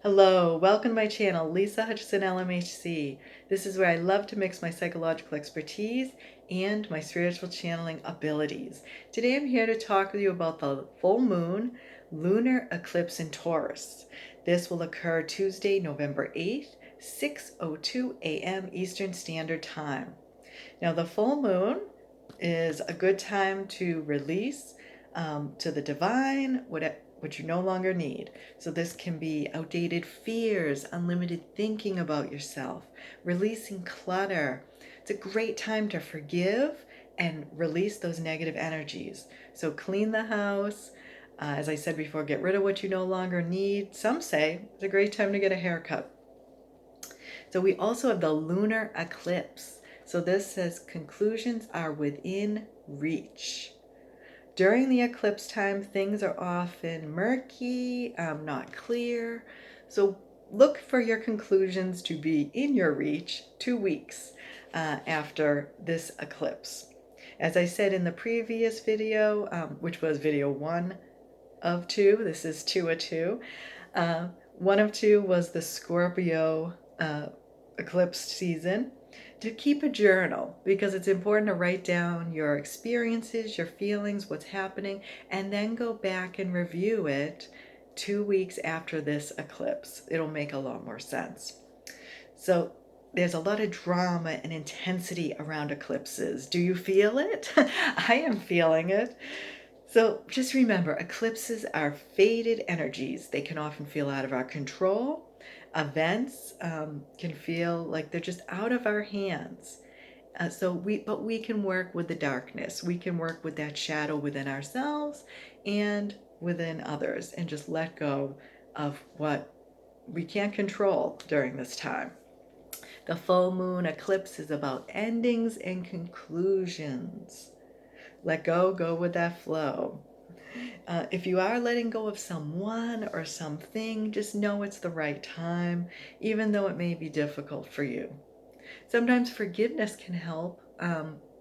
Hello, welcome to my channel, Lisa Hutchison LMHC. This is where I love to mix my psychological expertise and my spiritual channeling abilities. Today I'm here to talk with you about the full moon lunar eclipse in Taurus. This will occur Tuesday, November 8th, 6:02 a.m. Eastern Standard Time. Now the full moon is a good time to release to the divine what you no longer need. So this can be outdated fears, unlimited thinking about yourself, releasing clutter. It's a great time to forgive and release those negative energies. So clean the house. As I said before, get rid of what you no longer need. Some say it's a great time to get a haircut. So we also have the lunar eclipse. So this says conclusions are within reach. During the eclipse time, things are often murky, not clear. So look for your conclusions to be in your reach 2 weeks after this eclipse. As I said in the previous video, which was video 1 of 2, this is 2 of 2. 1 of 2 was the Scorpio eclipse season. To keep a journal, because it's important to write down your experiences, your feelings, what's happening, and then go back and review it 2 weeks after this eclipse. It'll make a lot more sense. So there's a lot of drama and intensity around eclipses. Do you feel it? I am feeling it. So just remember, eclipses are faded energies. They can often feel out of our control. Events can feel like they're just out of our hands. But we can work with the darkness. We can work with that shadow within ourselves and within others, and just let go of what we can't control during this time. The full moon eclipse is about endings and conclusions. Let go with that flow. If you are letting go of someone or something, just know it's the right time, even though it may be difficult for you. Sometimes forgiveness can help,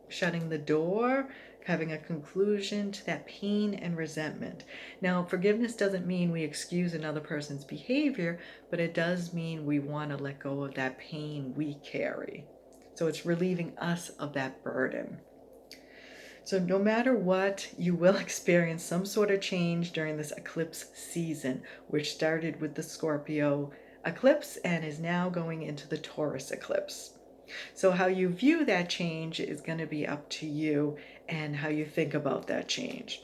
shutting the door, having a conclusion to that pain and resentment. Now, forgiveness doesn't mean we excuse another person's behavior, but it does mean we want to let go of that pain we carry. So it's relieving us of that burden. So no matter what, you will experience some sort of change during this eclipse season, which started with the Scorpio eclipse and is now going into the Taurus eclipse. So how you view that change is going to be up to you and how you think about that change.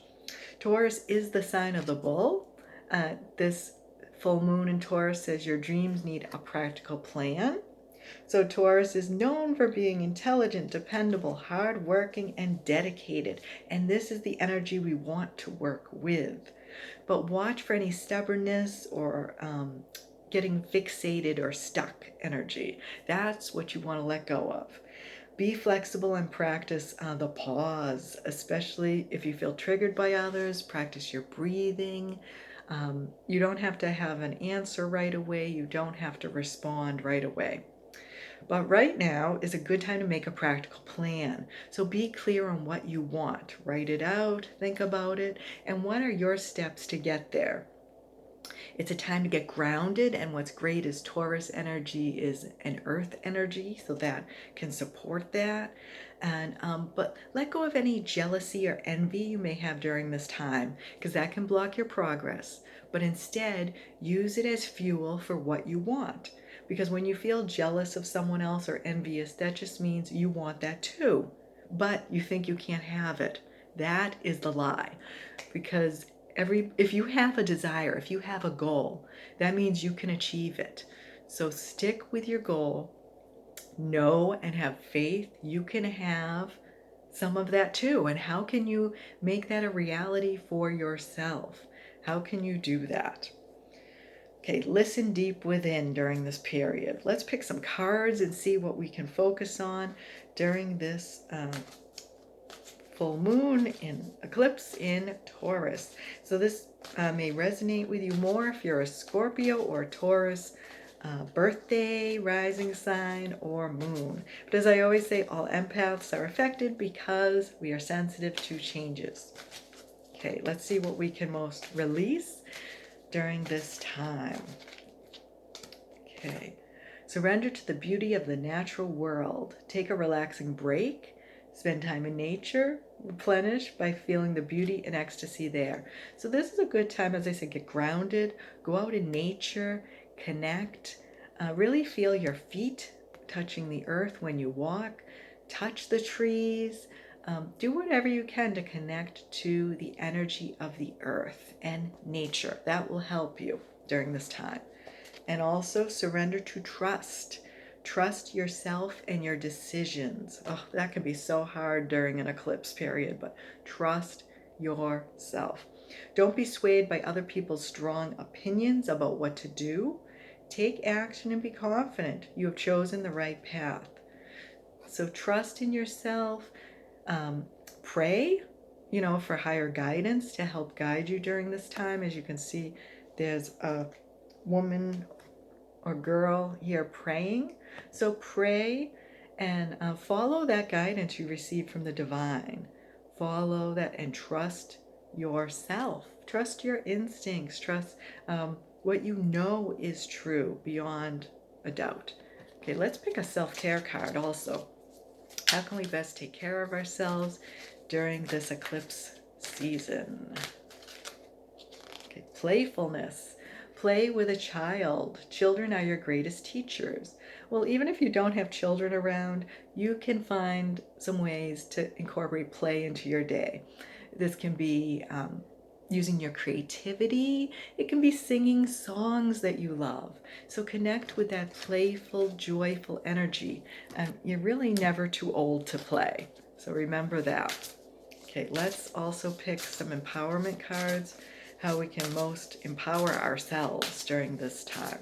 Taurus is the sign of the bull. This full moon in Taurus says your dreams need a practical plan. So Taurus is known for being intelligent, dependable, hardworking, and dedicated. And this is the energy we want to work with. But watch for any stubbornness or getting fixated or stuck energy. That's what you want to let go of. Be flexible and practice the pause, especially if you feel triggered by others. Practice your breathing. You don't have to have an answer right away. You don't have to respond right away. But right now is a good time to make a practical plan. So be clear on what you want. Write it out, think about it, and what are your steps to get there? It's a time to get grounded, and what's great is Taurus energy is an earth energy, so that can support that. And but let go of any jealousy or envy you may have during this time, because that can block your progress. But instead, use it as fuel for what you want. Because when you feel jealous of someone else or envious, that just means you want that too, but you think you can't have it. That is the lie. Because if you have a desire, if you have a goal, that means you can achieve it. So stick with your goal, know and have faith you can have some of that too. And how can you make that a reality for yourself? How can you do that? Okay, listen deep within during this period. Let's pick some cards and see what we can focus on during this full moon in eclipse in Taurus. So this may resonate with you more if you're a Scorpio or Taurus birthday, rising sign, or moon. But as I always say, all empaths are affected because we are sensitive to changes. Okay, let's see what we can most release during this time. Okay. Surrender to the beauty of the natural world. Take a relaxing break. Spend time in nature. Replenish by feeling the beauty and ecstasy there. So this is a good time, as I said, get grounded. Go out in nature. Connect. Really feel your feet touching the earth when you walk. Touch the trees. Do whatever you can to connect to the energy of the earth and nature. That will help you during this time. And also surrender to trust. Trust yourself and your decisions. Oh, that can be so hard during an eclipse period, but trust yourself. Don't be swayed by other people's strong opinions about what to do. Take action and be confident you have chosen the right path. So trust in yourself. Pray, for higher guidance to help guide you during this time. As you can see, there's a woman or girl here praying. So pray and follow that guidance you received from the divine. Follow that and trust yourself. Trust your instincts. Trust what you know is true beyond a doubt. Okay, let's pick a self-care card also. How can we best take care of ourselves during this eclipse season? Okay, playfulness. Play with a child. Children are your greatest teachers. Well, even if you don't have children around, you can find some ways to incorporate play into your day. This can be using your creativity. It can be singing songs that you love. So connect with that playful, joyful energy. And you're really never too old to play. So remember that. Okay, let's also pick some empowerment cards, how we can most empower ourselves during this time.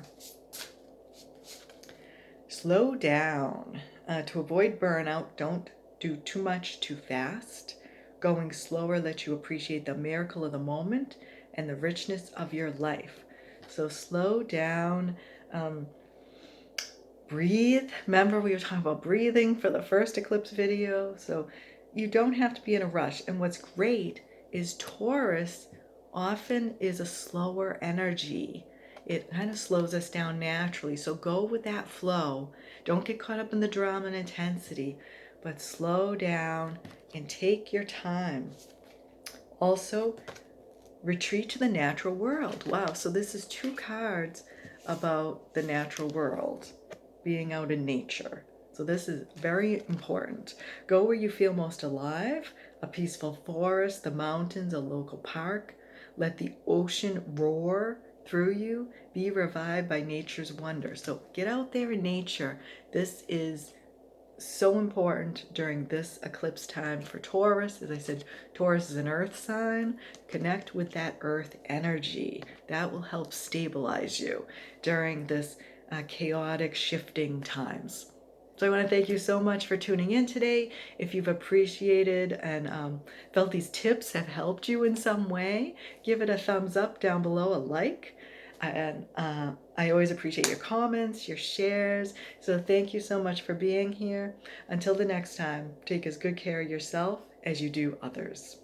Slow down. To avoid burnout, don't do too much too fast. Going slower lets you appreciate the miracle of the moment and the richness of your life. So slow down. Breathe. Remember, we were talking about breathing for the first eclipse video. So you don't have to be in a rush. And what's great is Taurus often is a slower energy. It kind of slows us down naturally. So go with that flow. Don't get caught up in the drama and intensity, but slow down and take your time. Also, retreat to the natural world. Wow, so this is 2 cards about the natural world, being out in nature. So this is very important. Go where you feel most alive, a peaceful forest, the mountains, a local park. Let the ocean roar through you. Be revived by nature's wonder. So get out there in nature. This is so important during this eclipse time for Taurus. As I said, Taurus is an earth sign. Connect with that earth energy. That will help stabilize you during this chaotic shifting times. So I want to thank you so much for tuning in today. If you've appreciated and felt these tips have helped you in some way, give it a thumbs up down below, a like. And I always appreciate your comments, your shares. So thank you so much for being here. Until the next time, take as good care of yourself as you do others.